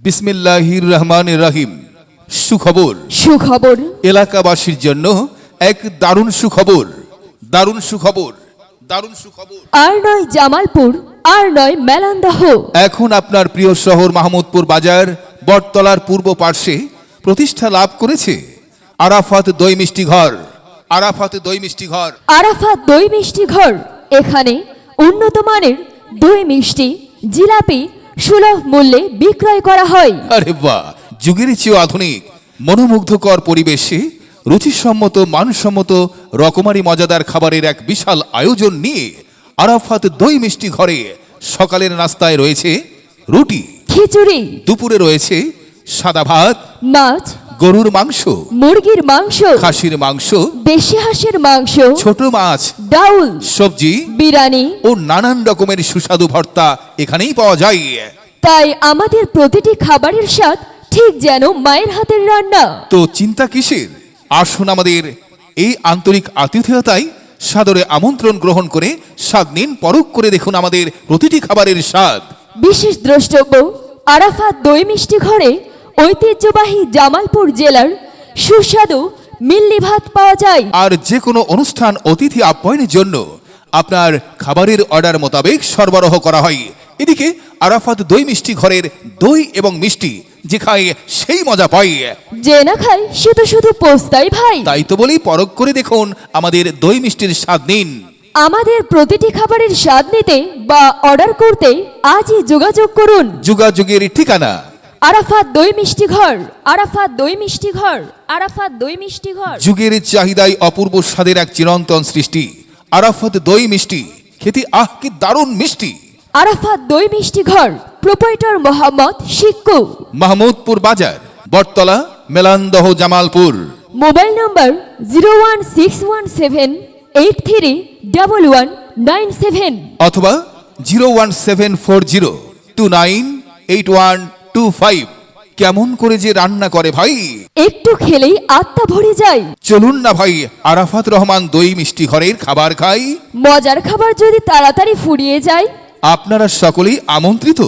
বিসমিল্লাহির রহমানির রহিম। সুখবর সুখবর এলাকাবাসীর জন্য এক দারুণ সুখবর, দারুণ সুখবর, দারুণ সুখবর। আর নয় জামালপুর, আর নয় মেলান্দাহ। এখন আপনার প্রিয় শহর মাহমুদপুর বাজার বটতলার পূর্ব পার্শ্বে প্রতিষ্ঠা লাভ করেছে আরাফাত দই মিষ্টি ঘর। আরাফাত দই মিষ্টি ঘর। আরাফাত দই মিষ্টি ঘর। এখানে উন্নত মানের দই মিষ্টি, জিলাপি সুলভ মূল্যে বিক্রয় করা হয়। আরে বাহ, যুগের চেয়েও আধুনিক মনোমুগ্ধকর পরিবেশে রুচিসম্মত মানসম্মত রকমারি মজাদার খাবারের এক বিশাল আয়োজন নিয়ে আরাফাত দই মিষ্টি ঘরে সকালের নাস্তায় রয়েছে রুটি, খিচুড়ি, দুপুরে রয়েছে সাদা ভাত, মাছ, গরুর মাংস, মুরগির মাংস, খাসির মাংস, দেশি হাঁসের মাংস, ছোট মাছ, ডাউল, সবজি বিরিয়ানি। ও নানান রকমের সুস্বাদু ভর্তা এখানেই পাওয়া যায়। তাই আমাদের প্রতিটি খাবারের স্বাদ ঠিক যেন মায়ের হাতের রান্না। তো চিন্তা কিসের, আসুন আমাদের এই আন্তরিক আতিথেয়তায় সাদরে আমন্ত্রণ গ্রহণ করে স্বাদ নিন, পরখ করে দেখুন আমাদের প্রতিটি খাবারের স্বাদ। বিশেষ দ্রষ্টব্য, আরাফাত দই মিষ্টি ঘরে ঐতিহ্যবাহী জামালপুর জেলার সুস্বাদু মিল্লি ভাত পাওয়া যায়। আর যে কোনো অনুষ্ঠান অতিথি আপ্যায়নের জন্য আপনার খাবারের অর্ডার মোতাবেক সরবরাহ করা হয়। এদিকে আরাফাত দই মিষ্টি ঘরের দই এবং মিষ্টি যে খায় সেই মজা পায়, যে না খায় সে তো শুধু পোস্তাই ভাই। তাই তো বলি পরখ করে দেখুন আমাদের দই মিষ্টির স্বাদ নিন। আমাদের প্রতিটি খাবারের স্বাদ নিতে বা অর্ডার করতে আজই যোগাযোগ করুন। যোগাযোগের ঠিকানা আরাফাত দই মিষ্টি ঘর, আরাফাত দই মিষ্টি ঘর, আরাফাত দই মিষ্টি ঘর। যুগের চাহিদায় অপূর্ব স্বাদের এক চিরন্তন সৃষ্টি আরাফাত দই মিষ্টি। খেতে আহ কি দারুণ মিষ্টি। আরাফাত দই মিষ্টি ঘর, প্রোপাইটর মোহাম্মদ শিক্কু। মাহমুদপুর বাজার বটতলা, মেলান্দহ, জামালপুর। মোবাইল নম্বর 01617831197 অথবা 01740298125। কেমন করে যে রান্না করে ভাই, একটু খেলেই আত্মা ভরে যায়। চলুন না ভাই আরাফাত রহমান দই মিষ্টি ঘরের খাবার খাই। মজার খাবার যদি তাড়াতাড়ি ফুরিয়ে যায়, আপনারা সকলেই আমন্ত্রিত।